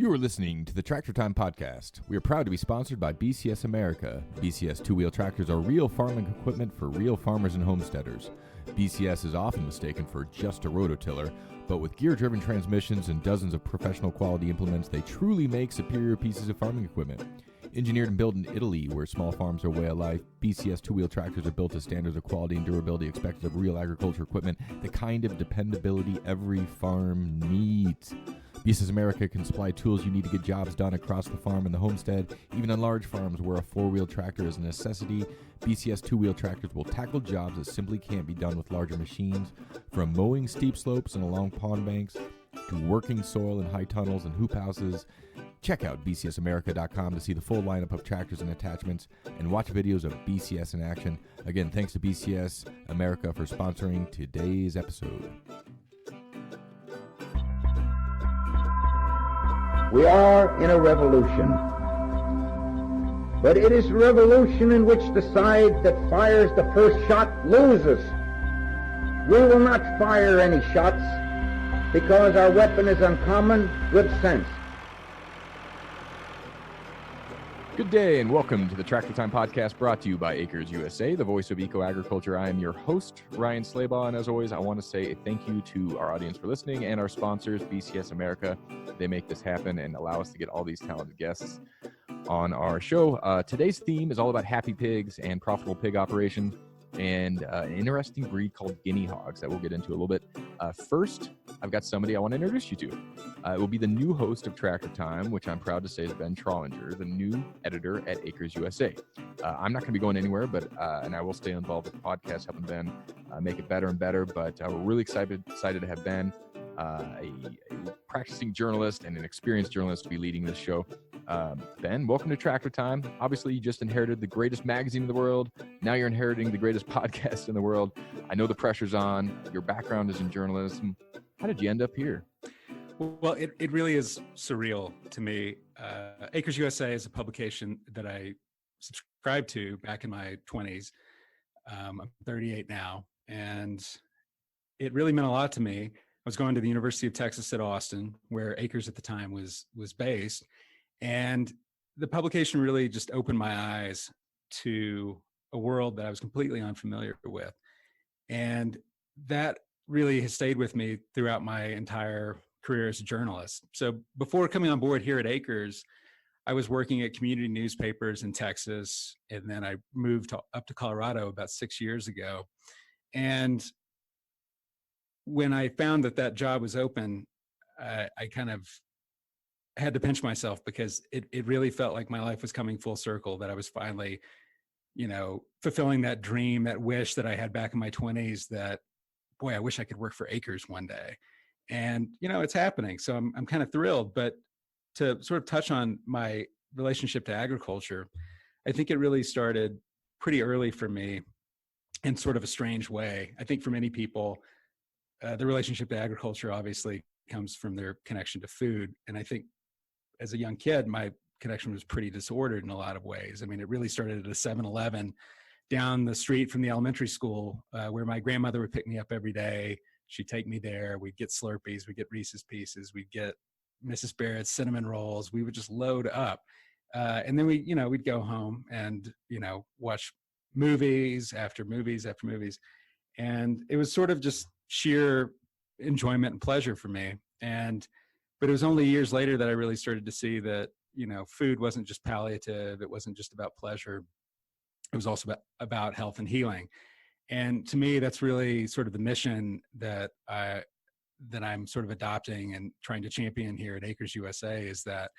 You are listening to the Tractor Time Podcast. We are proud to be sponsored by BCS America. BCS two-wheel tractors are real farming equipment for real farmers and homesteaders. BCS is often mistaken for just a rototiller, but with gear-driven transmissions and dozens of professional quality implements, they truly make superior pieces of farming equipment. Engineered and built in Italy, where small farms are a way of life, BCS two-wheel tractors are built to standards of quality and durability expected of real agriculture equipment, the kind of dependability every farm needs. BCS America can supply tools you need to get jobs done across the farm and the homestead, even on large farms where a four-wheel tractor is a necessity. BCS two-wheel tractors will tackle jobs that simply can't be done with larger machines, from mowing steep slopes and along pond banks to working soil in high tunnels and hoop houses. Check out bcsamerica.com to see the full lineup of tractors and attachments and watch videos of BCS in action. Again, thanks to BCS America for sponsoring today's episode. We are in a revolution, but it is a revolution in which the side that fires the first shot loses. We will not fire any shots because our weapon is uncommon good sense. Good day and welcome to the Tractor Time Podcast, brought to you by Acres U.S.A, the voice of eco-agriculture. I am your host, Ryan Slaybaugh, and as always, I want to say a thank you to our audience for listening and our sponsors, BCS America. They make this happen and allow us to get all these talented guests on our show. Today's theme is all about happy pigs and profitable pig operation, and an interesting breed called guinea hogs that we'll get into a little bit. First, I've got somebody I want to introduce you to. It will be the new host of Tractor Time, which I'm proud to say is Ben Trollinger, the new editor at Acres U.S.A. I'm not going to be going anywhere, but and I will stay involved with the podcast, helping Ben make it better and better. But we're really excited to have Ben, a practicing journalist and an experienced journalist, to be leading this show. Ben, welcome to Tractor Time. Obviously, you just inherited the greatest magazine in the world. Now you're inheriting the greatest podcast in the world. I know the pressure's on. Your background is in journalism. How did you end up here? Well, it really is surreal to me. Acres U.S.A. is a publication that I subscribed to back in my 20s. I'm 38 now, and it really meant a lot to me. I was going to the University of Texas at Austin, where Acres at the time was based, and the publication really just opened my eyes to a world that I was completely unfamiliar with, and that really has stayed with me throughout my entire career as a journalist. So before coming on board here at Acres, I was working at community newspapers in Texas, and then I moved up to Colorado about 6 years ago. And when I found that job was open, I kind of had to pinch myself, because it really felt like my life was coming full circle, that I was finally, fulfilling that dream, that wish that I had back in my 20s, that, boy, I wish I could work for Acres one day. And, it's happening. So I'm kind of thrilled. But to sort of touch on my relationship to agriculture, I think it really started pretty early for me in sort of a strange way. I think for many people, the relationship to agriculture obviously comes from their connection to food. And I think as a young kid, my connection was pretty disordered in a lot of ways. I mean, it really started at a 7-Eleven down the street from the elementary school, where my grandmother would pick me up every day. She'd take me there. We'd get Slurpees, we'd get Reese's Pieces, we'd get Mrs. Barrett's cinnamon rolls. We would just load up. And then we'd go home and, watch movies after movies after movies. And it was sort of just sheer enjoyment and pleasure for me. But it was only years later that I really started to see that, food wasn't just palliative. It wasn't just about pleasure. It was also about health and healing. And to me, that's really sort of the mission that I'm sort of adopting and trying to champion here at Acres U.S.A, is that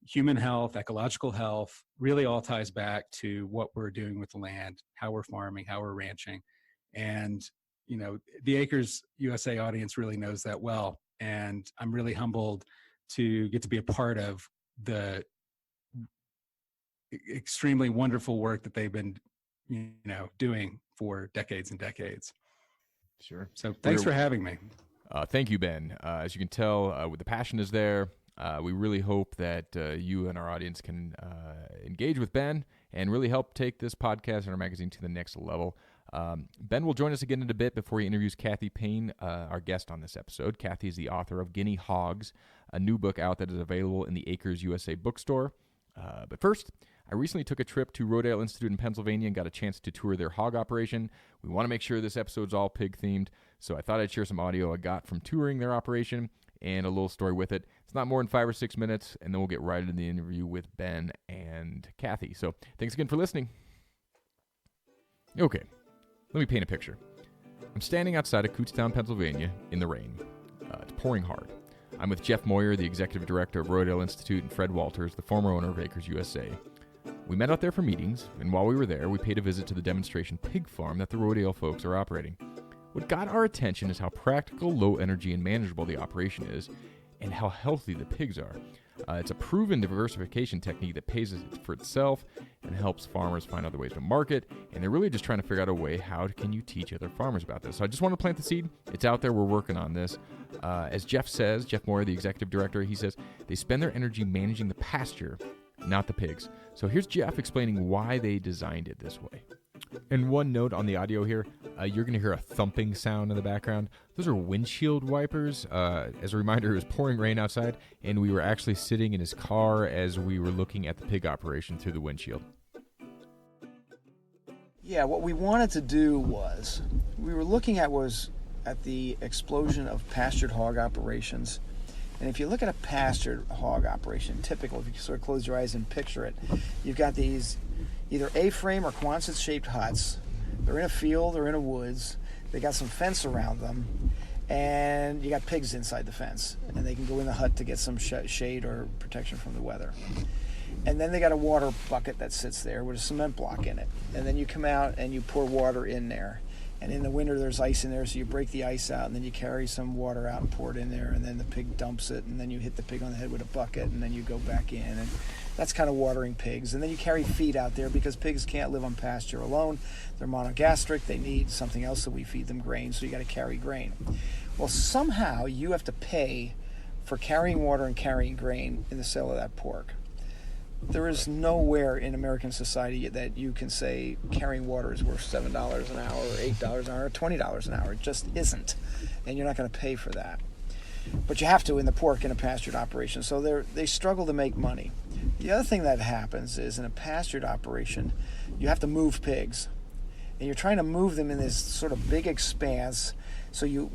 human health, ecological health, really all ties back to what we're doing with the land, how we're farming, how we're ranching. And, the Acres U.S.A audience really knows that well. And I'm really humbled to get to be a part of the extremely wonderful work that they've been, doing for decades and decades. Sure. So thanks for having me. Thank you, Ben. As you can tell, the passion is there. We really hope that you and our audience can engage with Ben and really help take this podcast and our magazine to the next level. Ben will join us again in a bit before he interviews Cathy Payne, our guest on this episode. Cathy is the author of Guinea Hogs, a new book out that is available in the Acres U.S.A. bookstore. But first, I recently took a trip to Rodale Institute in Pennsylvania and got a chance to tour their hog operation. We want to make sure this episode's all pig-themed, so I thought I'd share some audio I got from touring their operation and a little story with it. It's not more than 5 or 6 minutes, and then we'll get right into the interview with Ben and Cathy. So thanks again for listening. Okay, let me paint a picture. I'm standing outside of Kutztown, Pennsylvania, in the rain. It's pouring hard. I'm with Jeff Moyer, the executive director of Rodale Institute, and Fred Walters, the former owner of Acres U.S.A. We met out there for meetings, and while we were there, we paid a visit to the demonstration pig farm that the Rodale folks are operating. What got our attention is how practical, low energy, and manageable the operation is, and how healthy the pigs are. It's a proven diversification technique that pays for itself and helps farmers find other ways to market, and they're really just trying to figure out a way, how can you teach other farmers about this? So I just want to plant the seed. It's out there. We're working on this. As Jeff says, Jeff Moyer, the executive director, he says they spend their energy managing the pasture, not the pigs. So here's Jeff explaining why they designed it this way. And one note on the audio here, you're going to hear a thumping sound in the background. Those are windshield wipers. As a reminder, it was pouring rain outside, and we were actually sitting in his car as we were looking at the pig operation through the windshield. Yeah, what we wanted to do was, we were looking at the explosion of pastured hog operations. And if you look at a pastured hog operation, typical, if you sort of close your eyes and picture it, you've got these either A-frame or Quonset-shaped huts. They're in a field or in a woods. They got some fence around them, and you got pigs inside the fence, and they can go in the hut to get some shade or protection from the weather. And then they got a water bucket that sits there with a cement block in it. And then you come out and you pour water in there. And in the winter, there's ice in there, so you break the ice out, and then you carry some water out and pour it in there, and then the pig dumps it, and then you hit the pig on the head with a bucket, and then you go back in. And that's kind of watering pigs. And then you carry feed out there, because pigs can't live on pasture alone. They're monogastric. They need something else, so we feed them grain, so you got to carry grain. Well, somehow you have to pay for carrying water and carrying grain in the sale of that pork. There is nowhere in American society that you can say carrying water is worth $7 an hour or $8 an hour or $20 an hour. It just isn't. And you're not going to pay for that. But you have to in the pork in a pastured operation. So they struggle to make money. The other thing that happens is in a pastured operation, you have to move pigs. And you're trying to move them in this sort of big expanse. So you'll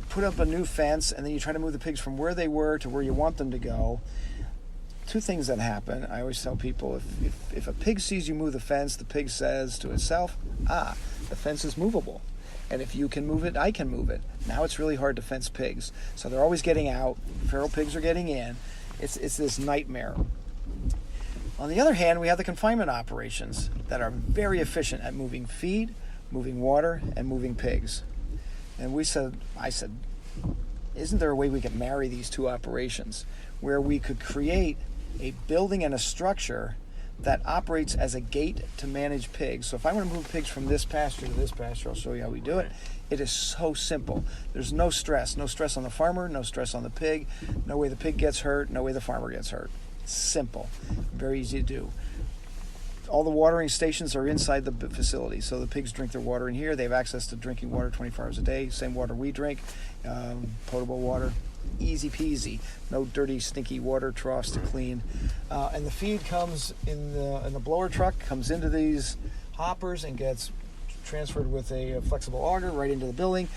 put up a new fence, and then you try to move the pigs from where they were to where you want them to go. Two things that happen. I always tell people, if a pig sees you move the fence, the pig says to itself, the fence is movable. And if you can move it, I can move it. Now it's really hard to fence pigs. So they're always getting out. Feral pigs are getting in. It's this nightmare. On the other hand, we have the confinement operations that are very efficient at moving feed, moving water, and moving pigs. And I said, isn't there a way we could marry these two operations where we could create a building and a structure that operates as a gate to manage pigs? So if I want to move pigs from this pasture to this pasture, I'll show you how we do it. It is so simple. There's no stress on the farmer, no stress on the pig, no way the pig gets hurt, no way the farmer gets hurt. It's simple, very easy to do. All the watering stations are inside the facility, so the pigs drink their water in here. They have access to drinking water 24 hours a day, same water we drink, potable water. Easy peasy, no dirty, stinky water troughs to clean. And the feed comes in the blower truck, comes into these hoppers and gets transferred with a flexible auger right into the building.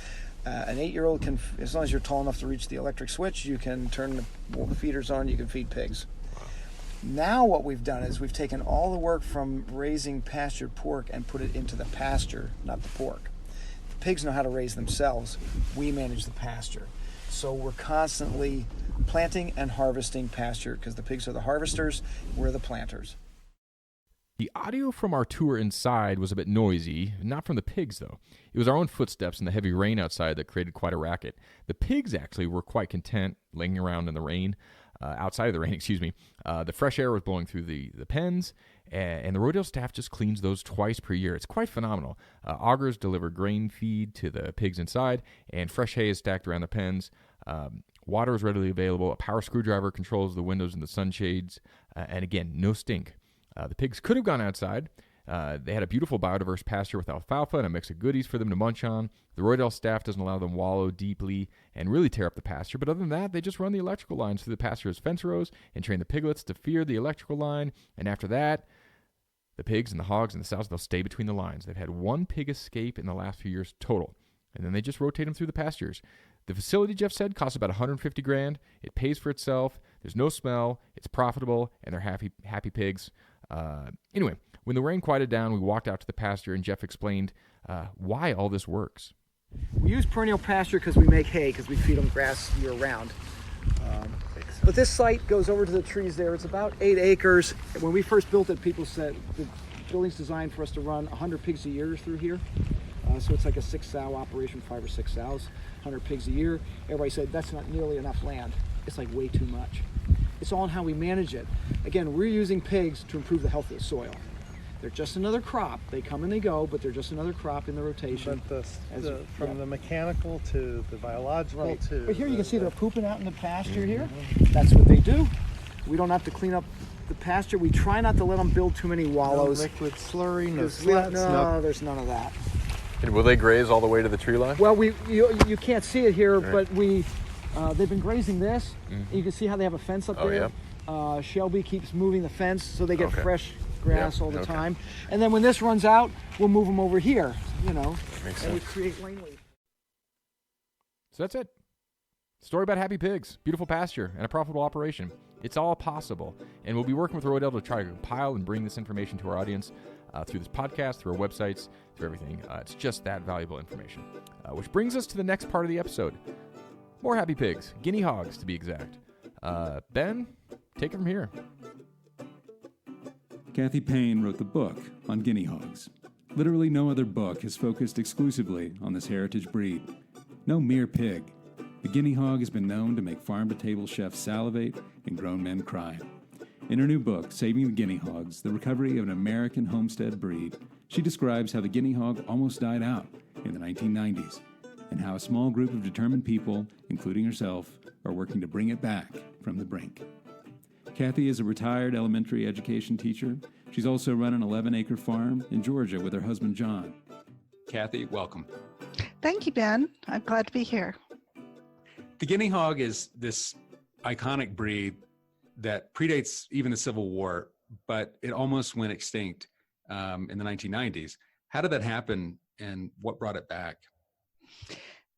An 8-year-old can, as long as you're tall enough to reach the electric switch, you can turn the feeders on, you can feed pigs. Now what we've done is we've taken all the work from raising pastured pork and put it into the pasture, not the pork. The pigs know how to raise themselves. We manage the pasture. So we're constantly planting and harvesting pasture because the pigs are the harvesters, we're the planters. The audio from our tour inside was a bit noisy, not from the pigs though. It was our own footsteps and the heavy rain outside that created quite a racket. The pigs actually were quite content laying around in the rain, outside of the rain, The fresh air was blowing through the pens, and the Rodale staff just cleans those twice per year. It's quite phenomenal. Augers deliver grain feed to the pigs inside, and fresh hay is stacked around the pens. Water is readily available. A power screwdriver controls the windows and the sunshades, and again, no stink. The pigs could have gone outside, They had a beautiful biodiverse pasture with alfalfa and a mix of goodies for them to munch on. The Rodale staff doesn't allow them to wallow deeply and really tear up the pasture, but other than that, they just run the electrical lines through the pasture's fence rows and train the piglets to fear the electrical line, and after that, the pigs and the hogs and the sows, they'll stay between the lines. They've had one pig escape in the last few years total, and then they just rotate them through the pastures. The facility, Jeff said, costs about $150,000. It pays for itself. There's no smell. It's profitable, and they're happy pigs. Anyway, when the rain quieted down, we walked out to the pasture, and Jeff explained why all this works. We use perennial pasture because we make hay, because we feed them grass year-round. But this site goes over to the trees there. It's about 8 acres. When we first built it, people said the building's designed for us to run 100 pigs a year through here. So it's like a 6-sow operation, 5 or 6 sows, 100 pigs a year. Everybody said that's not nearly enough land. It's like way too much. It's all in how we manage it. Again, we're using pigs to improve the health of the soil. They're just another crop. They come and they go, but they're just another crop in the rotation. But from the mechanical to the biological to... But here you can see they're pooping out in the pasture here. That's what they do. We don't have to clean up the pasture. We try not to let them build too many wallows. No liquid slurry, no sluts, sluts, no, there's none of that. And will they graze all the way to the tree line? Well, you can't see it here, right. But they've been grazing this. Mm-hmm. You can see how they have a fence up there. Yeah. Shelby keeps moving the fence so they get fresh grass all the time. And then when this runs out, we'll move them over here, and we create lane leaf. So that's it. Story about happy pigs, beautiful pasture, and a profitable operation. It's all possible. And we'll be working with Rodale to try to compile and bring this information to our audience through this podcast, through our websites, through everything. It's just that valuable information. Which brings us to the next part of the episode. More happy pigs, guinea hogs to be exact. Ben, take it from here. Cathy Payne wrote the book on guinea hogs. Literally no other book has focused exclusively on this heritage breed. No mere pig. The guinea hog has been known to make farm-to-table chefs salivate and grown men cry. In her new book, Saving the Guinea Hogs, The Recovery of an American Homestead Breed, she describes how the guinea hog almost died out in the 1990s, and how a small group of determined people, including herself, are working to bring it back from the brink. Cathy is a retired elementary education teacher. She's also run an 11-acre farm in Georgia with her husband, John. Cathy, welcome. Thank you, Ben. I'm glad to be here. The guinea hog is this iconic breed that predates even the Civil War, but it almost went extinct in the 1990s. How did that happen, and what brought it back?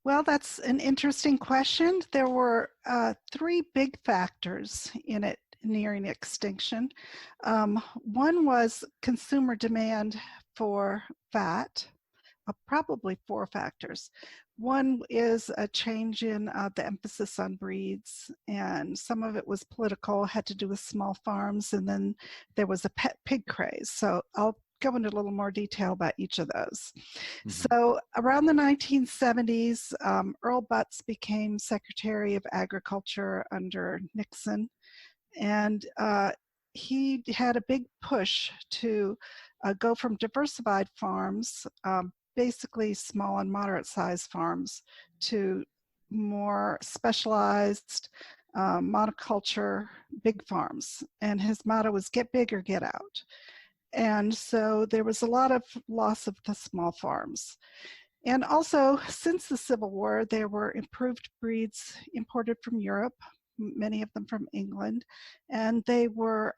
Well, that's an interesting question. There were 3 big factors in it nearing extinction. One was consumer demand for fat, probably 4 factors. One is a change in the emphasis on breeds, and some of it was political, had to do with small farms, and then there was a pet pig craze. So I'll go into a little more detail about each of those. Mm-hmm. So around the 1970s, Earl Butz became Secretary of Agriculture under Nixon, and he had a big push to go from diversified farms, basically small and moderate sized farms, to more specialized monoculture big farms. And his motto was get big or get out. And so there was a lot of loss of the small farms. And also, since the Civil War, there were improved breeds imported from Europe, many of them from England. And they were,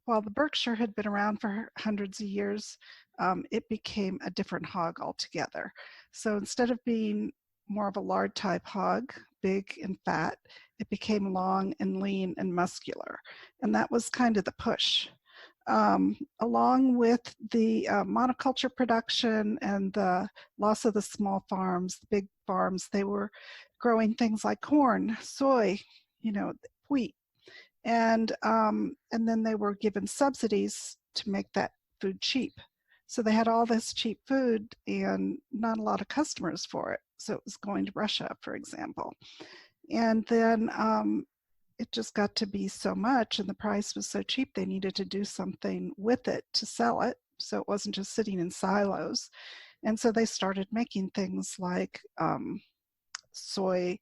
while the Berkshire had been around for hundreds of years, it became a different hog altogether. So instead of being more of a lard type hog, big and fat, it became long and lean and muscular. And that was kind of the push. Along with the monoculture production and the loss of the small farms, the big farms, they were growing things like corn, soy, wheat. And then they were given subsidies to make that food cheap. So they had all this cheap food and not a lot of customers for it. So it was going to Russia, for example. And then it just got to be so much and the price was so cheap, they needed to do something with it to sell it. So it wasn't just sitting in silos. And so they started making things like soy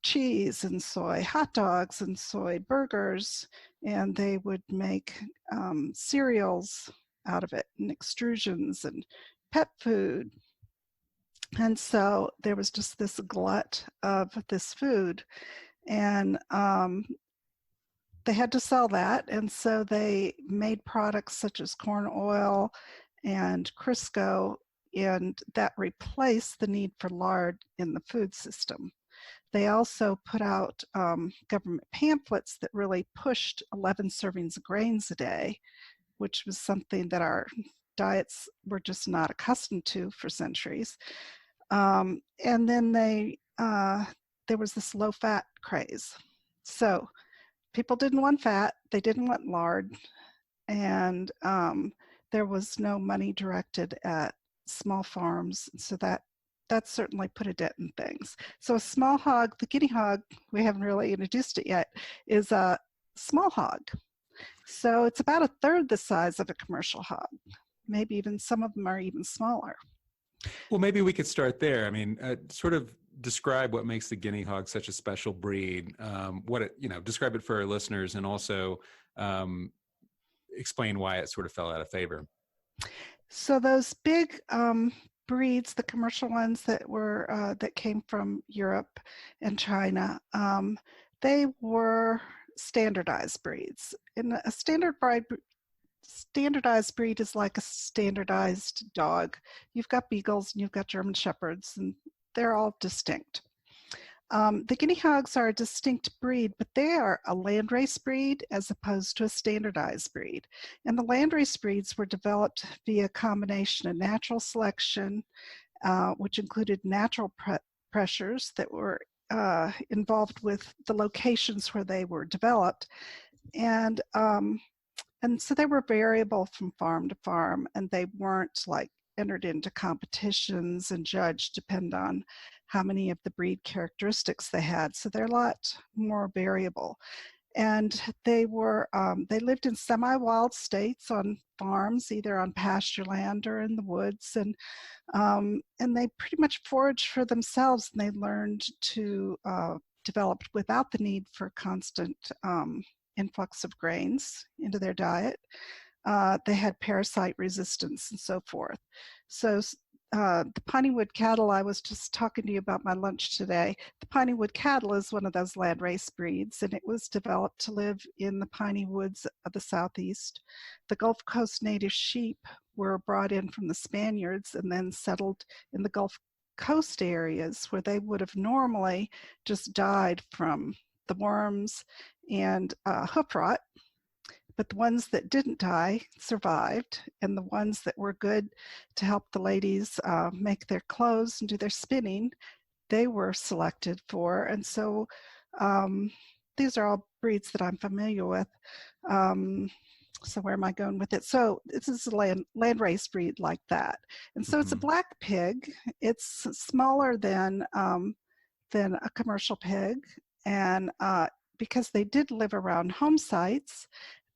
cheese and soy hot dogs and soy burgers, and they would make cereals out of it and extrusions and pet food. And so there was just this glut of this food, and they had to sell that. And so they made products such as corn oil and Crisco, and that replaced the need for lard in the food system. They also put out government pamphlets that really pushed 11 servings of grains a day, which was something that our diets were just not accustomed to for centuries. And then there was this low-fat craze. So people didn't want fat, they didn't want lard, and there was no money directed at small farms, so that certainly put a dent in things. So a small hog, the guinea hog, we haven't really introduced it yet, is a small hog. So it's about a third the size of a commercial hog. Maybe even some of them are even smaller. Well, maybe we could start there. I mean, sort of describe what makes the guinea hog such a special breed. Describe it for our listeners, and also explain why it sort of fell out of favor. So those big breeds, the commercial ones that came from Europe and China, they were standardized breeds. And a standardized breed is like a standardized dog. You've got beagles and you've got German shepherds, and they're all distinct. The guinea hogs are a distinct breed, but they are a landrace breed as opposed to a standardized breed. And the landrace breeds were developed via a combination of natural selection, which included natural pressures that were involved with the locations where they were developed. And so they were variable from farm to farm, and they weren't like entered into competitions and judged depend on how many of the breed characteristics they had. So they're a lot more variable. And they lived in semi-wild states on farms, either on pasture land or in the woods. And they pretty much foraged for themselves, and they learned to develop without the need for constant influx of grains into their diet. They had parasite resistance and so forth. So the piney wood cattle, I was just talking to you about my lunch today. The piney wood cattle is one of those landrace breeds, and it was developed to live in the piney woods of the southeast. The Gulf Coast native sheep were brought in from the Spaniards and then settled in the Gulf Coast areas, where they would have normally just died from the worms and hoof rot. But the ones that didn't die survived, and the ones that were good to help the ladies make their clothes and do their spinning, they were selected for. And so these are all breeds that I'm familiar with. So where am I going with it? So this is a landrace breed like that. And so it's a black pig. It's smaller than a commercial pig. And because they did live around home sites,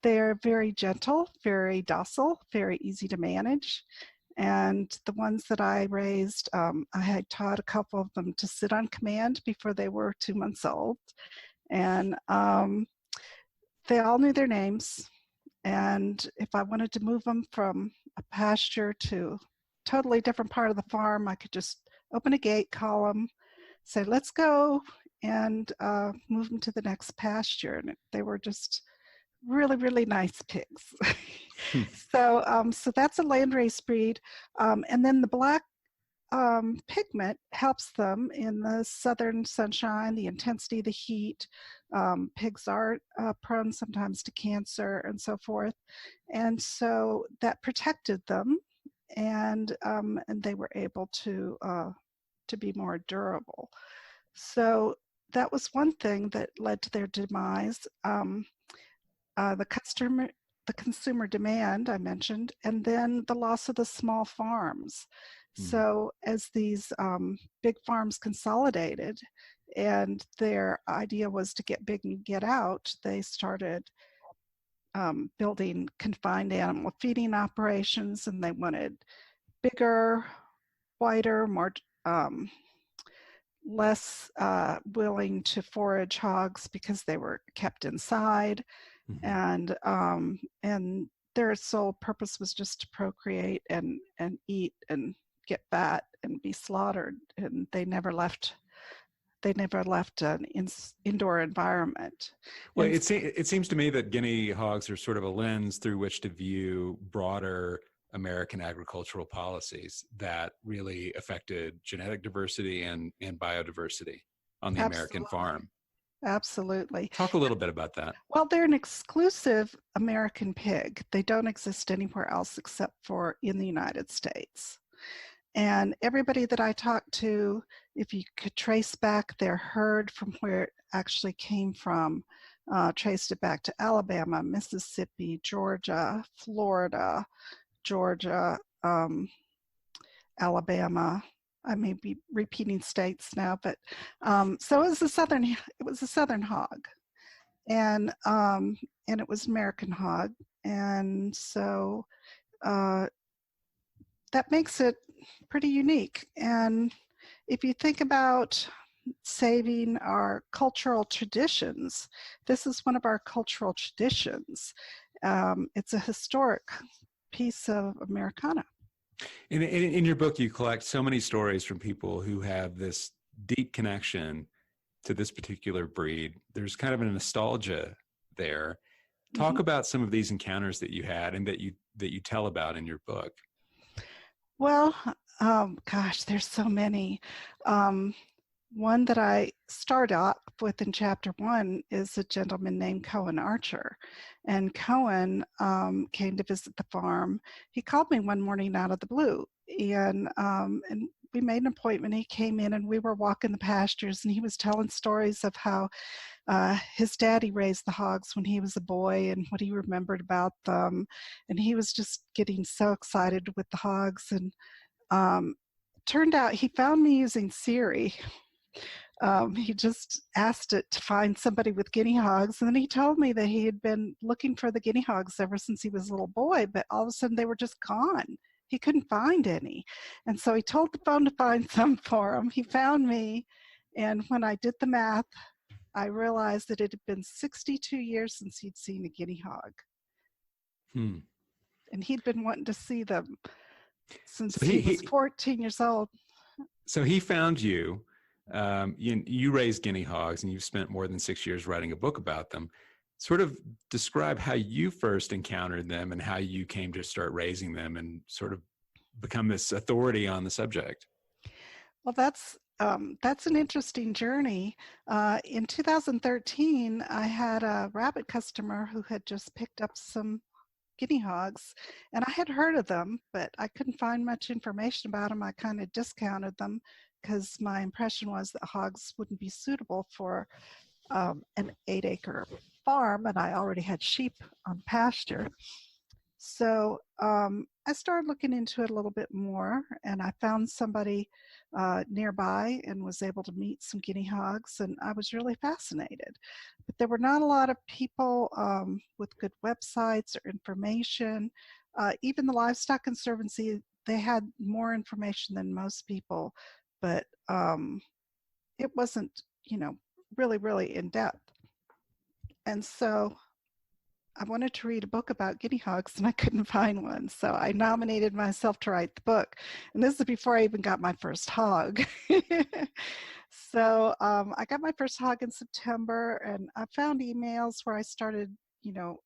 they're very gentle, very docile, very easy to manage. And the ones that I raised, I had taught a couple of them to sit on command before they were 2 months old. And they all knew their names. And if I wanted to move them from a pasture to a totally different part of the farm, I could just open a gate, call them, say, let's go, and move them to the next pasture. And they were just really, really nice pigs. So that's a landrace breed. And then the black pigment helps them in the southern sunshine, the intensity of the heat. Pigs are prone sometimes to cancer and so forth. And so that protected them, and they were able to be more durable. So that was one thing that led to their demise. The consumer demand I mentioned, and then the loss of the small farms. So as these big farms consolidated, and their idea was to get big and get out, they started building confined animal feeding operations, and they wanted bigger, wider, more less willing to forage hogs because they were kept inside, and their sole purpose was just to procreate and eat and get fat and be slaughtered, and they never left an indoor environment. Well, it seems to me that guinea hogs are sort of a lens through which to view broader American agricultural policies that really affected genetic diversity and biodiversity on the American farm. Absolutely. Talk a little bit about that. Well, they're an exclusive American pig. They don't exist anywhere else except for in the United States. And everybody that I talked to, if you could trace back their herd from where it actually came from, traced it back to Alabama, Mississippi, Georgia, Florida, Georgia, Alabama. I may be repeating states now, but so it was a southern hog, and it was American hog, and so that makes it pretty unique. And if you think about saving our cultural traditions, this is one of our cultural traditions. It's a historic piece of Americana. In your book, you collect so many stories from people who have this deep connection to this particular breed. There's kind of a nostalgia there. Talk about some of these encounters that you had and that you tell about in your book. Well, gosh, there's so many. One that I start off with in chapter 1 is a gentleman named Cohen Archer. And Cohen came to visit the farm. He called me one morning out of the blue, and we made an appointment. He came in and we were walking the pastures, and he was telling stories of how his daddy raised the hogs when he was a boy and what he remembered about them. And he was just getting so excited with the hogs. And turned out he found me using Siri. He just asked it to find somebody with guinea hogs, and then he told me that he had been looking for the guinea hogs ever since he was a little boy, but all of a sudden they were just gone. He couldn't find any. And so he told the phone to find some for him. He found me, and when I did the math, I realized that it had been 62 years since he'd seen a guinea hog. And he'd been wanting to see them since he was 14 years old. So he found you. You raised guinea hogs, and you've spent more than 6 years writing a book about them. Sort of describe how you first encountered them and how you came to start raising them and sort of become this authority on the subject. Well, that's an interesting journey. In 2013, I had a rabbit customer who had just picked up some guinea hogs, and I had heard of them, but I couldn't find much information about them. I kind of discounted them because my impression was that hogs wouldn't be suitable for an 8-acre farm, and I already had sheep on pasture. So I started looking into it a little bit more, and I found somebody nearby and was able to meet some guinea hogs, and I was really fascinated. But there were not a lot of people with good websites or information. Even the Livestock Conservancy, they had more information than most people, but it wasn't, really, really in depth. And so I wanted to read a book about guinea hogs, and I couldn't find one. So I nominated myself to write the book. And this is before I even got my first hog. So I got my first hog in September, and I found emails where I started,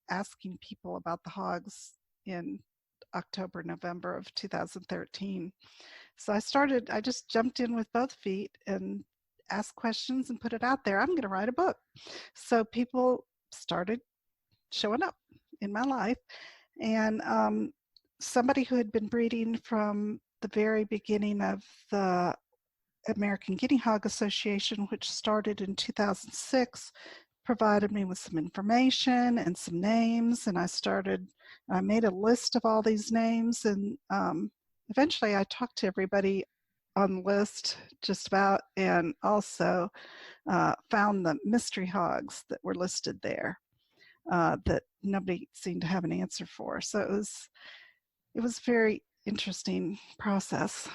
asking people about the hogs in October, November of 2013. So I just jumped in with both feet and asked questions and put it out there. I'm going to write a book. So people started showing up in my life, and somebody who had been breeding from the very beginning of the American Guinea Hog Association, which started in 2006, provided me with some information and some names, and I made a list of all these names, and eventually I talked to everybody on the list just about, and also found the mystery hogs that were listed there that nobody seemed to have an answer for. So it was a very interesting process.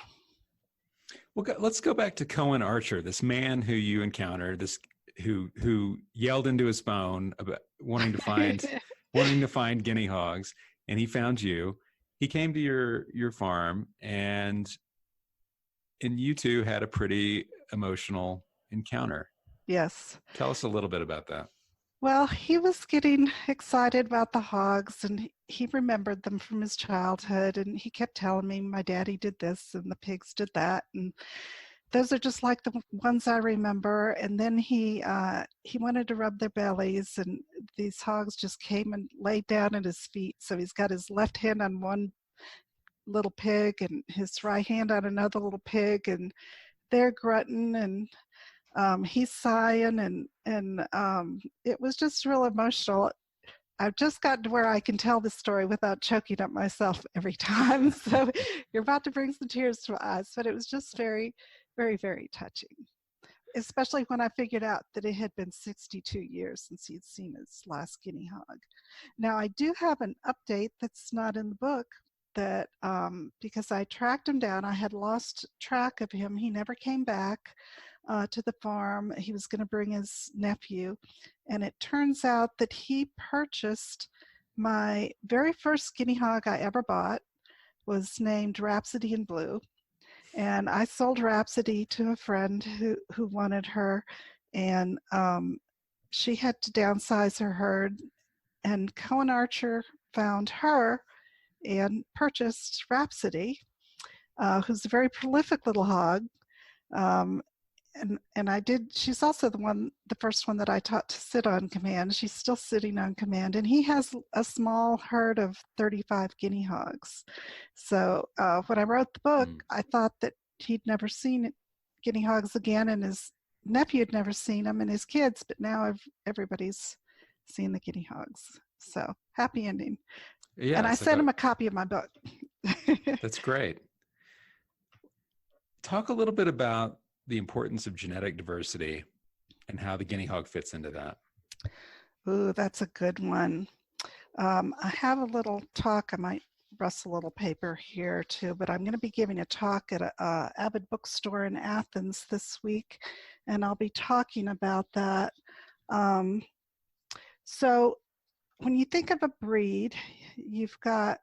Well, let's go back to Cohen Archer, this man who you encountered, this who yelled into his phone about wanting to find guinea hogs, and he found you. He came to your farm, and you two had a pretty emotional encounter. Yes. Tell us a little bit about that. Well, he was getting excited about the hogs, and he remembered them from his childhood, and he kept telling me, my daddy did this and the pigs did that, and those are just like the ones I remember. And then he wanted to rub their bellies, and these hogs just came and laid down at his feet. So he's got his left hand on one little pig and his right hand on another little pig, and they're grunting, and he's sighing, and it was just real emotional. I've just gotten to where I can tell the story without choking up myself every time. So you're about to bring some tears to my eyes, but it was just very, very, very touching, especially when I figured out that it had been 62 years since he'd seen his last guinea hog. Now, I do have an update that's not in the book, that because I tracked him down, I had lost track of him. He never came back to the farm. He was going to bring his nephew, and it turns out that he purchased my very first guinea hog I ever bought. Was named Rhapsody in Blue, and I sold Rhapsody to a friend who wanted her, and she had to downsize her herd, and Cohen Archer found her and purchased Rhapsody, who's a very prolific little hog. She's also the first one that I taught to sit on command. She's still sitting on command, and he has a small herd of 35 guinea hogs. So when I wrote the book, I thought that he'd never seen guinea hogs again, and his nephew had never seen them, and his kids, but now everybody's seen the guinea hogs. So happy ending. Yeah, and I sent him a copy of my book. That's great. Talk a little bit about the importance of genetic diversity and how the guinea hog fits into that. Ooh, that's a good one. I have a little talk. I might rustle a little paper here too, but I'm going to be giving a talk at a Avid bookstore in Athens this week, and I'll be talking about that. So when you think of a breed, you've got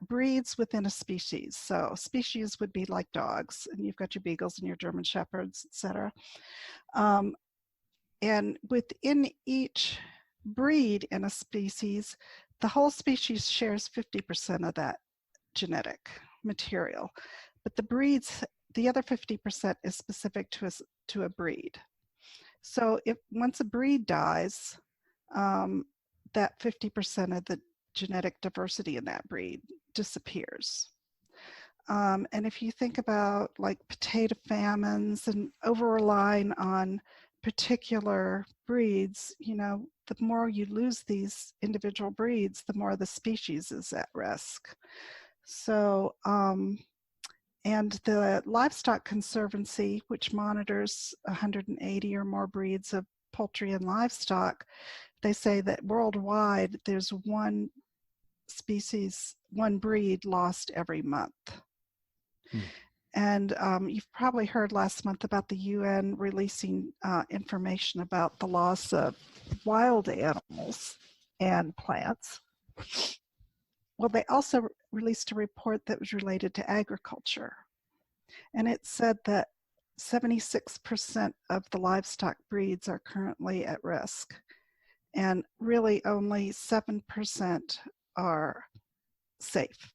breeds within a species. So species would be like dogs, and you've got your beagles and your German shepherds, etc. And within each breed in a species, the whole species shares 50% of that genetic material. But the other 50% is specific to a breed. So once a breed dies, that 50% of the genetic diversity in that breed disappears. And if you think about like potato famines and over-relying on particular breeds, the more you lose these individual breeds, the more the species is at risk. So, and the Livestock Conservancy, which monitors 180 or more breeds of poultry and livestock, they say that worldwide there's one breed lost every month. And you've probably heard last month about the UN releasing information about the loss of wild animals and plants. Well, they also released a report that was related to agriculture. And it said that 76% of the livestock breeds are currently at risk, and really only 7% are safe.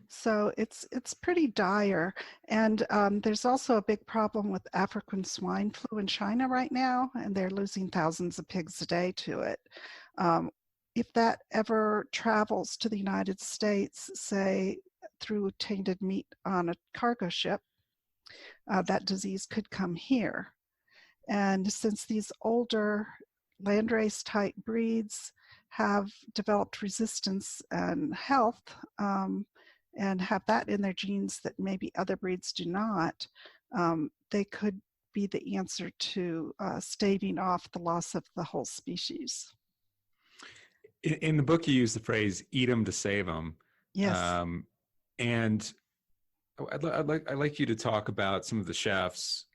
So it's pretty dire. And there's also a big problem with African swine flu in China right now, and they're losing thousands of pigs a day to it. If that ever travels to the United States, say through tainted meat on a cargo ship, that disease could come here. And since these older landrace type breeds have developed resistance and health, and have that in their genes that maybe other breeds do not, they could be the answer to staving off the loss of the whole species. In the book, you use the phrase "eat them to save them." Yes. And I'd like you to talk about some of the chefs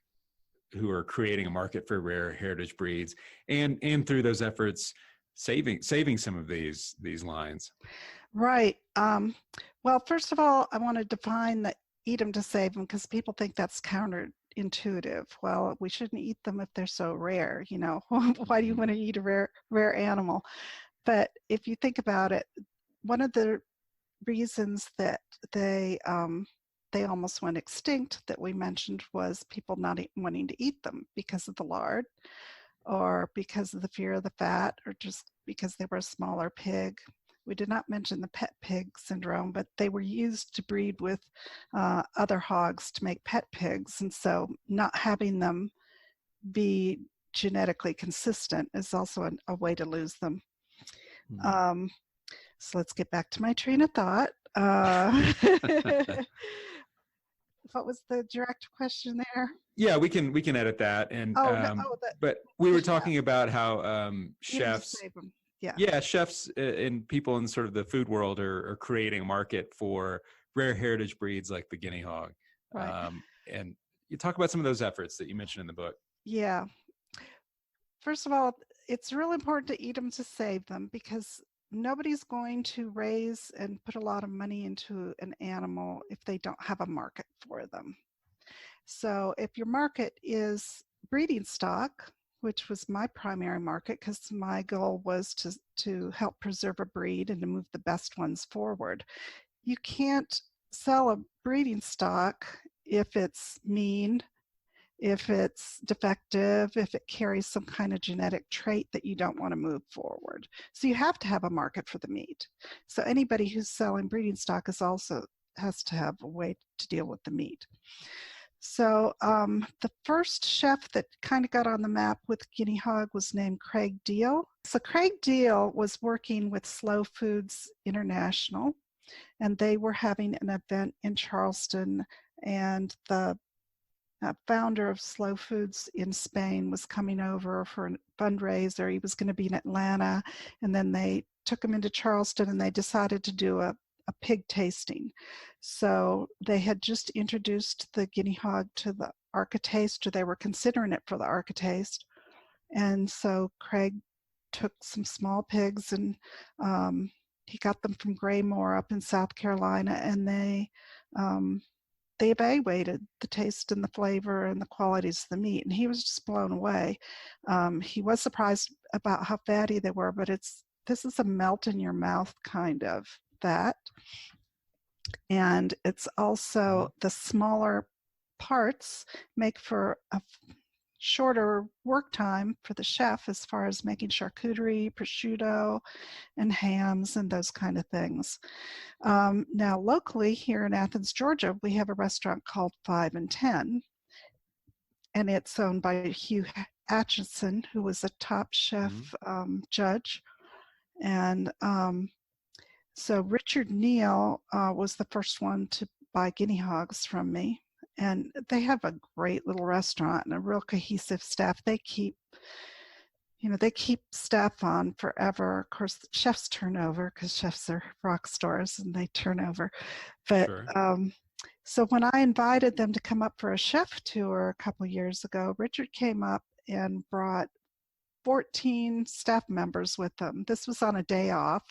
who are creating a market for rare heritage breeds, and through those efforts, saving some of these lines. Right. Well, first of all, I want to define the eat them to save them, because people think that's counterintuitive. Well, we shouldn't eat them if they're so rare. You know, why do you want to eat a rare animal? But if you think about it, one of the reasons that they almost went extinct that we mentioned was people not wanting to eat them because of the lard, or because of the fear of the fat, or just because they were a smaller pig. We did not mention the pet pig syndrome, but they were used to breed with other hogs to make pet pigs. And so not having them be genetically consistent is also a way to lose them. So let's get back to my train of thought. What was the direct question there? Yeah, we can edit that. And but we were talking about how chefs, chefs and people in sort of the food world are creating a market for rare heritage breeds like the guinea hog. Right. And you talk about some of those efforts that you mentioned in the book. Yeah. First of all, it's really important to eat them to save them, because nobody's going to raise and put a lot of money into an animal if they don't have a market for them. So if your market is breeding stock, which was my primary market, because my goal was to help preserve a breed and to move the best ones forward, you can't sell a breeding stock if it's mean, if it's defective, if it carries some kind of genetic trait that you don't want to move forward. So you have to have a market for the meat. So anybody who's selling breeding stock also has to have a way to deal with the meat. So the first chef that kind of got on the map with guinea hog was named Craig Deal. So Craig Deal was working with Slow Foods International, and they were having an event in Charleston, and the founder of Slow Foods in Spain was coming over for a fundraiser. He was going to be in Atlanta, and then they took him into Charleston, and they decided to do a pig tasting. So they had just introduced the guinea hog to the ARCA-Taste, or they were considering it for the ARCA-Taste. And so Craig took some small pigs, and he got them from Graymore up in South Carolina, and they evaluated the taste and the flavor and the qualities of the meat, and he was just blown away. He was surprised about how fatty they were, but this is a melt in your mouth kind of fat, and it's also the smaller parts make for a shorter work time for the chef as far as making charcuterie, prosciutto, and hams and those kind of things. Now, locally here in Athens, Georgia, we have a restaurant called 5 and 10, and it's owned by Hugh Atchison, who was a top chef judge. And so Richard Neal was the first one to buy guinea hogs from me. And they have a great little restaurant and a real cohesive staff. They keep staff on forever. Of course, chefs turn over because chefs are rock stars and they turn over. But sure. So when I invited them to come up for a chef tour a couple years ago, Richard came up and brought 14 staff members with them. This was on a day off,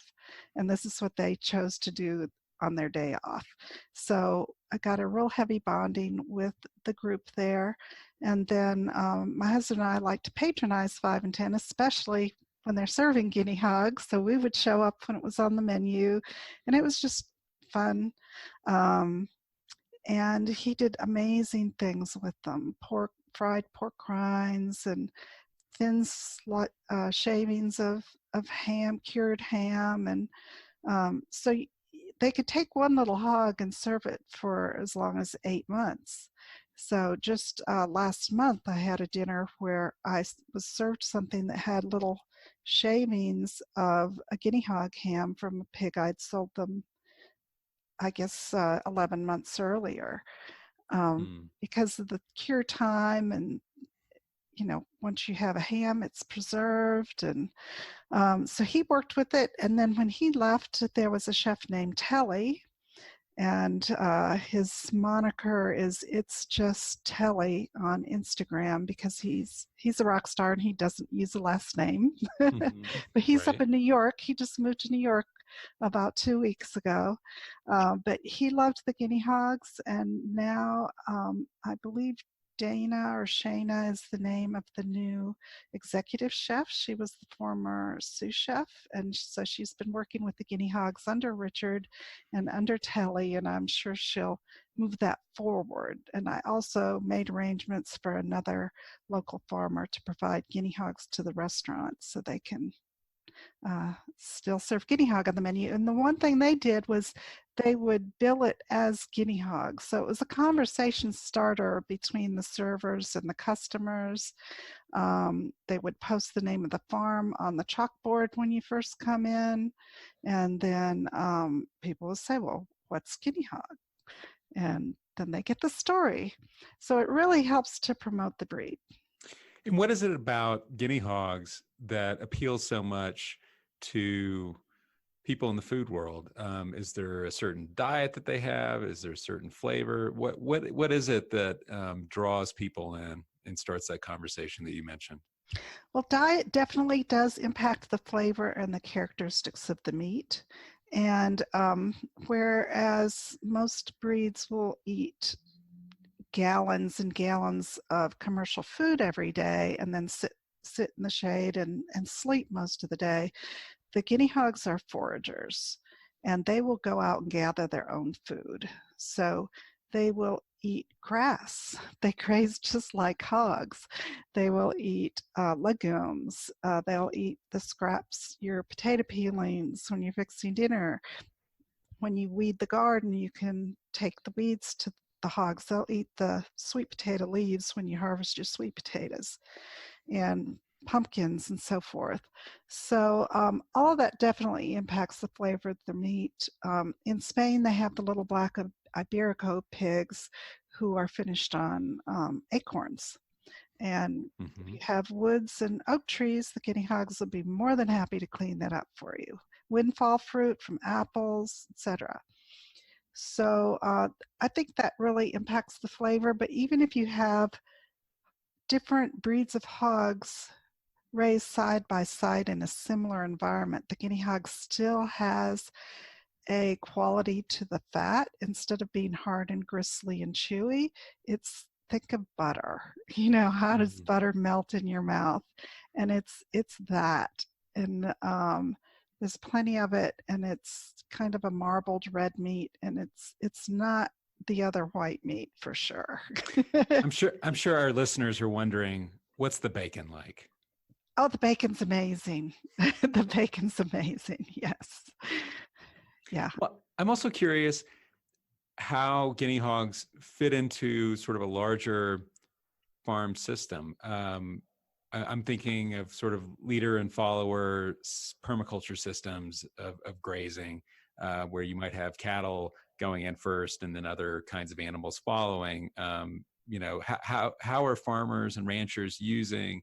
and this is what they chose to do on their day off. So I got a real heavy bonding with the group there. And then my husband and I like to patronize 5 and 10, especially when they're serving guinea hogs. So we would show up when it was on the menu, and it was just fun. And he did amazing things with them: fried pork rinds and thin shavings of ham, cured ham. And so they could take one little hog and serve it for as long as 8 months. So just last month, I had a dinner where I was served something that had little shavings of a guinea hog ham from a pig I'd sold them, I guess, 11 months earlier. Because of the cure time, and once you have a ham, it's preserved. And so he worked with it. And then when he left, there was a chef named Telly, and his moniker is It's Just Telly on Instagram, because he's a rock star and he doesn't use a last name. But he's up in New York. He just moved to New York about 2 weeks ago. But he loved the guinea hogs, and now I believe Dana or Shayna is the name of the new executive chef. She was the former sous chef, and so she's been working with the guinea hogs under Richard and under Telly, and I'm sure she'll move that forward. And I also made arrangements for another local farmer to provide guinea hogs to the restaurant so they can still serve guinea hog on the menu. And the one thing they did was they would bill it as guinea hogs. So it was a conversation starter between the servers and the customers. They would post the name of the farm on the chalkboard when you first come in. And then people would say, well, what's guinea hog? And then they get the story. So it really helps to promote the breed. And what is it about guinea hogs that appeals so much to people in the food world? Is there a certain diet that they have? Is there a certain flavor? What is it that draws people in and starts that conversation that you mentioned? Well, diet definitely does impact the flavor and the characteristics of the meat. And whereas most breeds will eat gallons and gallons of commercial food every day and then sit in the shade and sleep most of the day, the guinea hogs are foragers, and they will go out and gather their own food. So they will eat grass. They graze just like hogs. They will eat legumes. They'll eat the scraps, your potato peelings when you're fixing dinner. When you weed the garden, you can take the weeds to the hogs. They'll eat the sweet potato leaves when you harvest your sweet potatoes, and pumpkins and so forth. So all of that definitely impacts the flavor of the meat. In Spain, they have the little black Iberico pigs who are finished on acorns. And if you have woods and oak trees, the guinea hogs will be more than happy to clean that up for you. Windfall fruit from apples, etc. So I think that really impacts the flavor. But even if you have different breeds of hogs raised side by side in a similar environment, the guinea hog still has a quality to the fat. Instead of being hard and gristly and chewy, think of butter. You know, how does butter melt in your mouth? And it's that. And there's plenty of it, and it's kind of a marbled red meat, and it's not the other white meat for sure. I'm sure our listeners are wondering, what's the bacon like? Oh, the bacon's amazing. The bacon's amazing. Yes. Yeah. Well, I'm also curious how guinea hogs fit into sort of a larger farm system. I'm thinking of sort of leader and follower permaculture systems of grazing, where you might have cattle going in first and then other kinds of animals following. How are farmers and ranchers using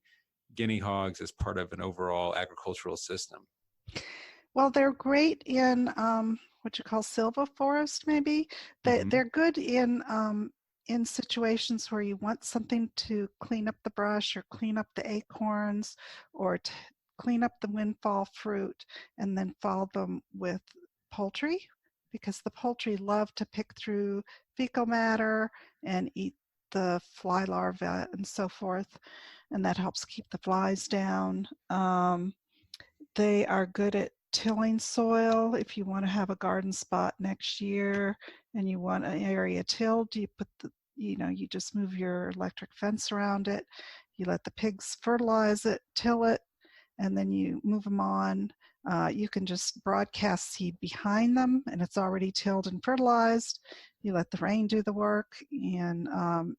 guinea hogs as part of an overall agricultural system? Well, they're great in what you call silvoforest, maybe. They're good in situations where you want something to clean up the brush or clean up the acorns or clean up the windfall fruit, and then follow them with poultry, because the poultry love to pick through fecal matter and eat the fly larvae and so forth, and that helps keep the flies down. They are good at tilling soil. If you want to have a garden spot next year and you want an area tilled, you put you just move your electric fence around it, you let the pigs fertilize it, till it, and then you move them on. You can just broadcast seed behind them, and it's already tilled and fertilized. You let the rain do the work, and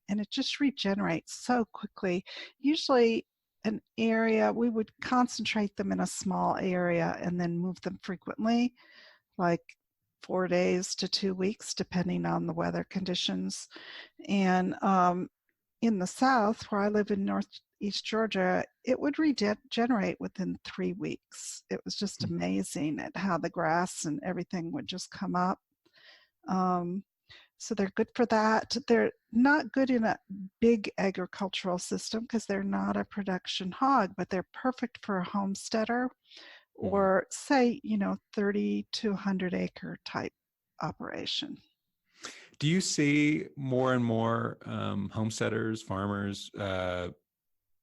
it just regenerates so quickly. Usually an area, we would concentrate them in a small area and then move them frequently, like 4 days to 2 weeks, depending on the weather conditions. And in the South, where I live in Northeast Georgia, it would regenerate within 3 weeks. It was just amazing at how the grass and everything would just come up. So they're good for that. They're not good in a big agricultural system because they're not a production hog, but they're perfect for a homesteader or say, 30 to 100 acre type operation. Do you see more and more homesteaders, farmers,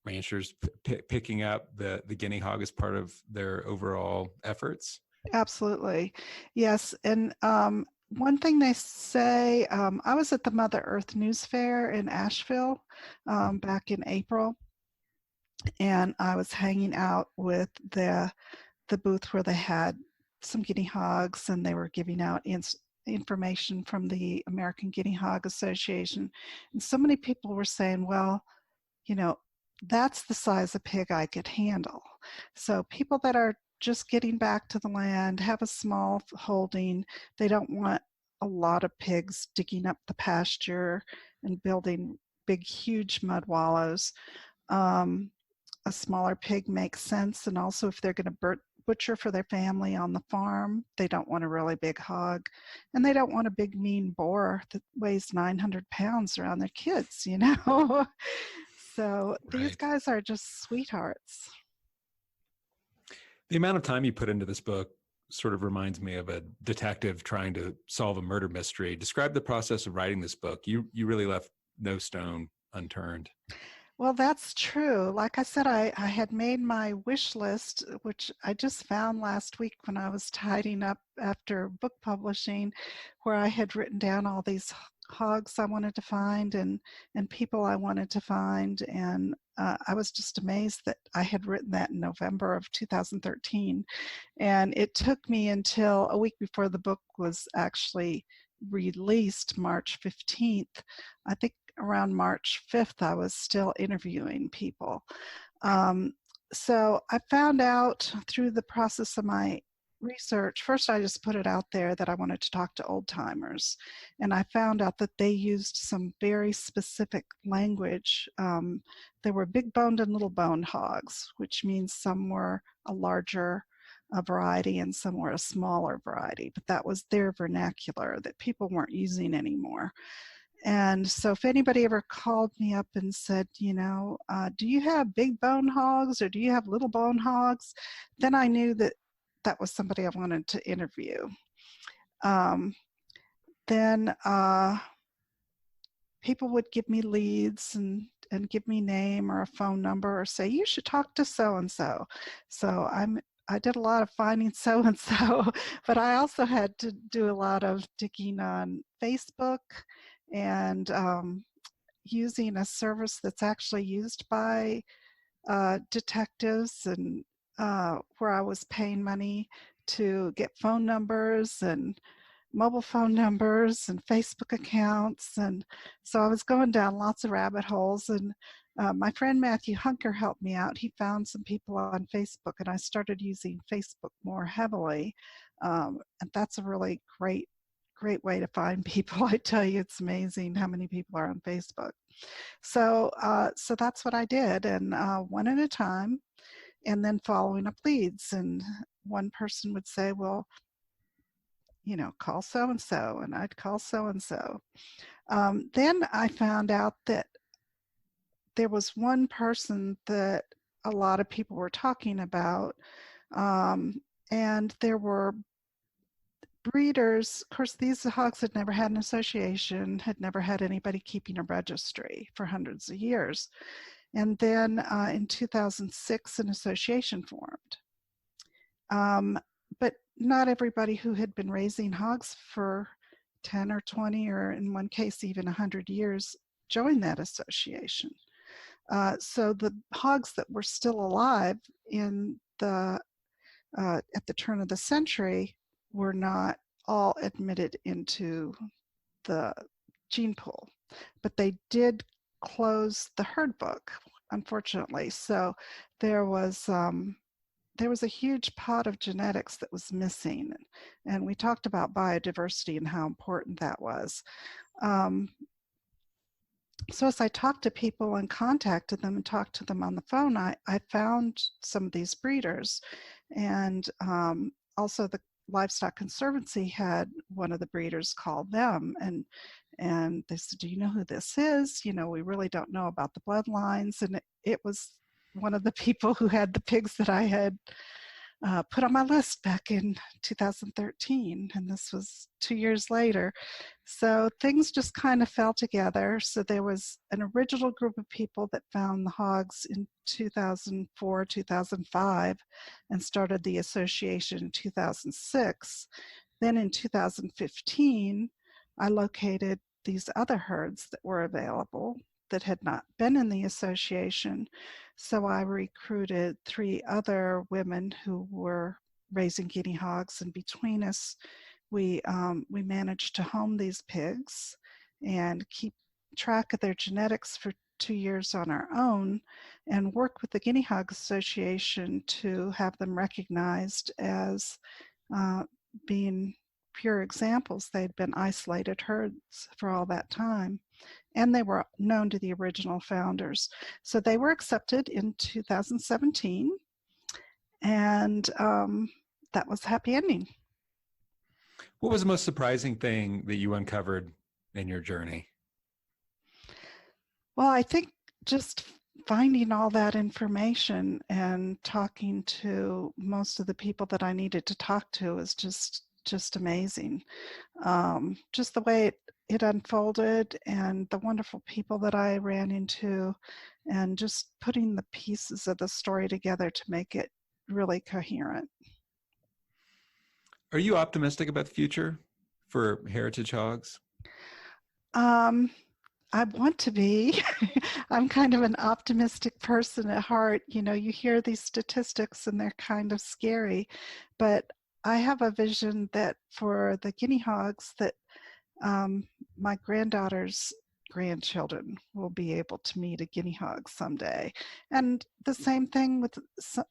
ranchers picking up the guinea hog as part of their overall efforts? Absolutely. Yes. And one thing they say, I was at the Mother Earth News Fair in Asheville back in April, and I was hanging out with the booth where they had some guinea hogs, and they were giving out information from the American Guinea Hog Association. And so many people were saying, well, that's the size of pig I could handle. So people that are just getting back to the land, have a small holding, they don't want a lot of pigs digging up the pasture and building big, huge mud wallows. A smaller pig makes sense. And also if they're going to butcher for their family on the farm, they don't want a really big hog. And they don't want a big mean boar that weighs 900 pounds around their kids, So these guys are just sweethearts. The amount of time you put into this book sort of reminds me of a detective trying to solve a murder mystery. Describe the process of writing this book. You really left no stone unturned. Well, that's true. Like I said, I had made my wish list, which I just found last week when I was tidying up after book publishing, where I had written down all these hogs I wanted to find and people I wanted to find. And I was just amazed that I had written that in November of 2013. And it took me until a week before the book was actually released, March 15th. I think around March 5th, I was still interviewing people. So I found out through the process of my research, first I just put it out there that I wanted to talk to old timers. And I found out that they used some very specific language. There were big boned and little boned hogs, which means some were a larger variety and some were a smaller variety, but that was their vernacular that people weren't using anymore. And so if anybody ever called me up and said, do you have big bone hogs or do you have little bone hogs? Then I knew that that was somebody I wanted to interview. Then people would give me leads and give me name or a phone number or say, you should talk to so-and-so. So I did a lot of finding so-and-so, but I also had to do a lot of digging on Facebook and using a service that's actually used by detectives, and where I was paying money to get phone numbers and mobile phone numbers and Facebook accounts. And so I was going down lots of rabbit holes, and my friend Matthew Hunker helped me out. He found some people on Facebook, and I started using Facebook more heavily. And that's a really great way to find people. I tell you, it's amazing how many people are on Facebook. So that's what I did, and one at a time, and then following up leads. And one person would say, well, call so-and-so, and I'd call so-and-so. Then I found out that there was one person that a lot of people were talking about, and there were breeders. Of course, these hogs had never had an association, had never had anybody keeping a registry for hundreds of years. And then in 2006, an association formed. But not everybody who had been raising hogs for 10 or 20, or in one case, even 100 years, joined that association. So the hogs that were still alive in at the turn of the century were not all admitted into the gene pool, but they did close the herd book, unfortunately. So there was a huge pot of genetics that was missing, and we talked about biodiversity and how important that was. So as I talked to people and contacted them and talked to them on the phone, I found some of these breeders, and also the Livestock Conservancy had one of the breeders call them, and they said, "Do you know who this is? You know, we really don't know about the bloodlines." And it was one of the people who had the pigs that I had put on my list back in 2013, and this was 2 years later. So things just kind of fell together. So there was an original group of people that found the hogs in 2004, 2005, and started the association in 2006. Then in 2015, I located these other herds that were available that had not been in the association. So I recruited 3 other women who were raising guinea hogs, and between us, we managed to home these pigs and keep track of their genetics for 2 years on our own, and work with the Guinea Hog Association to have them recognized as being pure examples. They'd been isolated herds for all that time, and they were known to the original founders. So they were accepted in 2017, and that was a happy ending. What was the most surprising thing that you uncovered in your journey? Well, I think just finding all that information and talking to most of the people that I needed to talk to is just amazing. Just the way it unfolded, and the wonderful people that I ran into, and just putting the pieces of the story together to make it really coherent. Are you optimistic about the future for heritage hogs? I want to be. I'm kind of an optimistic person at heart. You know, you hear these statistics and they're kind of scary, but I have a vision that for the guinea hogs, that my granddaughter's grandchildren will be able to meet a guinea hog someday. And the same thing with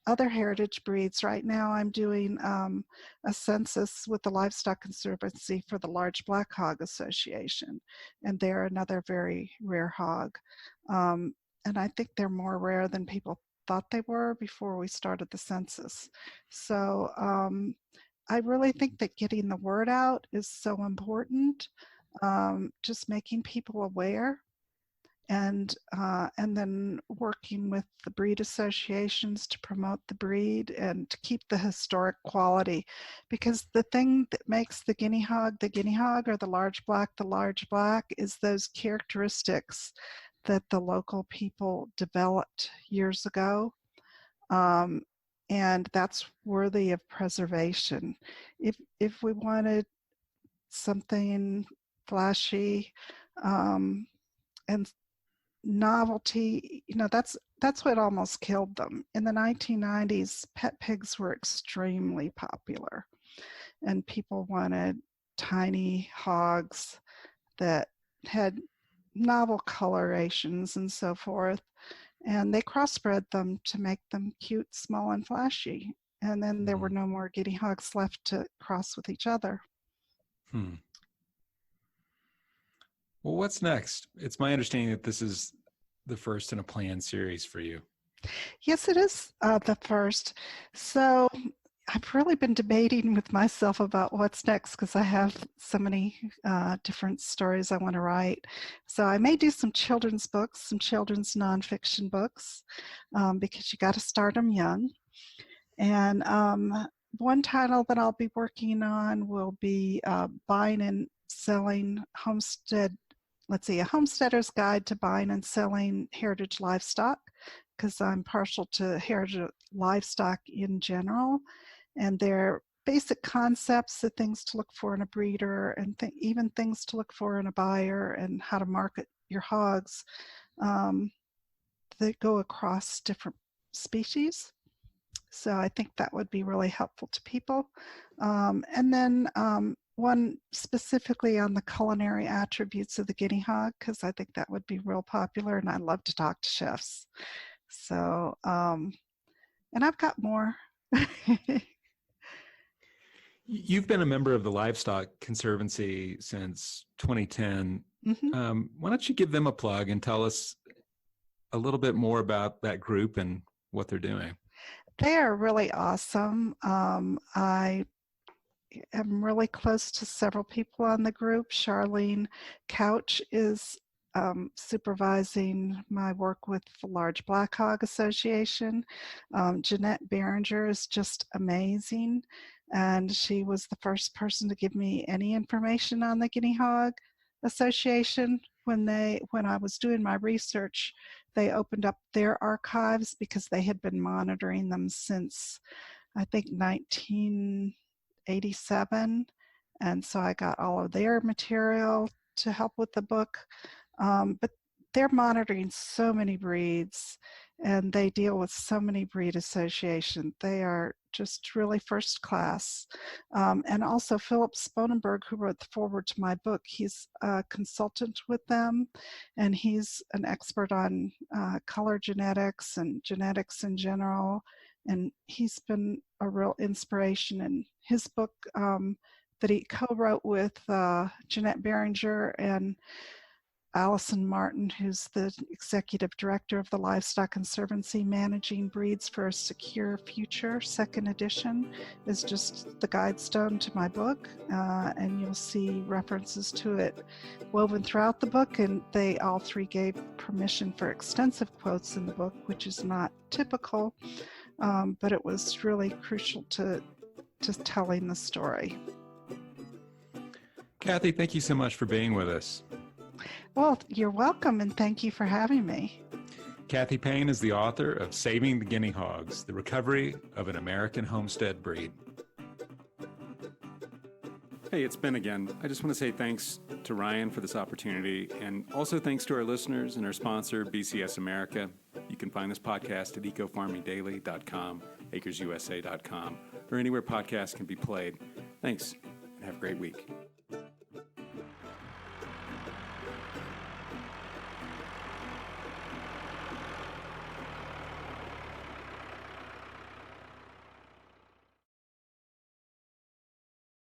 other heritage breeds. Right now I'm doing a census with the Livestock Conservancy for the Large Black Hog Association, and they're another very rare hog. And I think they're more rare than people thought they were before we started the census. So I really think that getting the word out is so important. Just making people aware, and then working with the breed associations to promote the breed and to keep the historic quality. Because the thing that makes the guinea hog, or the large black, is those characteristics that the local people developed years ago. And that's worthy of preservation. If we wanted something flashy and novelty, you know, that's what almost killed them. In the 1990s, pet pigs were extremely popular, and people wanted tiny hogs that had novel colorations and so forth, and they crossbred them to make them cute, small, and flashy. And then there were no more guinea hogs left to cross with each other. Well, what's next? It's my understanding that this is the first in a planned series for you. Yes, it is the first. So I've really been debating with myself about what's next, because I have so many different stories I want to write. So I may do some children's books, some children's nonfiction books, because you got to start them young. And one title that I'll be working on will be buying and selling a homesteader's guide to buying and selling heritage livestock, because I'm partial to heritage livestock in general, and their basic concepts, the things to look for in a breeder, and even things to look for in a buyer, and how to market your hogs that go across different species. So I think that would be really helpful to people. And then one specifically on the culinary attributes of the guinea hog, because I think that would be real popular, and I love to talk to chefs. So, and I've got more. You've been a member of the Livestock Conservancy since 2010. Why don't you give them a plug and tell us a little bit more about that group and what they're doing? They are really awesome. I am really close to several people on the group. Charlene Couch is supervising my work with the Large Black Hog Association. Jeanette Behringer is just amazing, and she was the first person to give me any information on the Guinea Hog Association. When I was doing my research, they opened up their archives because they had been monitoring them since, I think, 1987. And so I got all of their material to help with the book. But they're monitoring so many breeds, and they deal with so many breed associations. They are just really first class. And also Philip Sponenberg, who wrote the foreword to my book, he's a consultant with them, and he's an expert on color genetics and genetics in general. And he's been a real inspiration in his book that he co-wrote with Jeanette Behringer and Allison Martin, who's the executive director of the Livestock Conservancy, Managing Breeds for a Secure Future. Second edition is just the guidestone to my book, and you'll see references to it woven throughout the book, and they all three gave permission for extensive quotes in the book, which is not typical, but it was really crucial to telling the story. Cathy, thank you so much for being with us. Well, you're welcome, and thank you for having me. Cathy Payne is the author of Saving the Guinea Hogs, the recovery of an American homestead breed. Hey, it's Ben again. I just want to say thanks to Ryan for this opportunity, and also thanks to our listeners and our sponsor, BCS America. You can find this podcast at ecofarmingdaily.com, acresusa.com, or anywhere podcasts can be played. Thanks, and have a great week.